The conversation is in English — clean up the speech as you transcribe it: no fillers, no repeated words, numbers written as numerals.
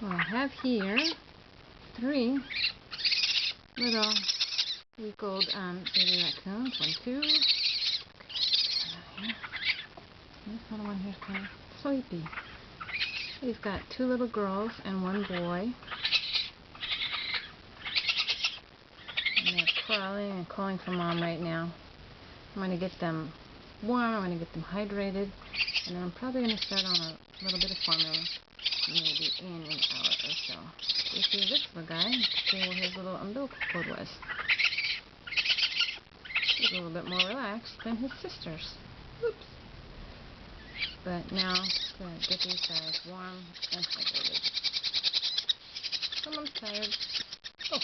Well, I have here 3 little week-old baby raccoons. 1, 2. Okay, this little one here's kind of sleepy. He's got 2 little girls and 1 boy. And they're crawling and calling for mom right now. I'm going to get them warm, I'm going to get them hydrated, and then I'm probably going to start on a little bit of formula, maybe in an hour or so. You see this little guy, you can see where his little umbilical cord was. He's a little bit more relaxed than his sisters. Oops. But now, to get these guys warm and hydrated. Someone's tired. Oh.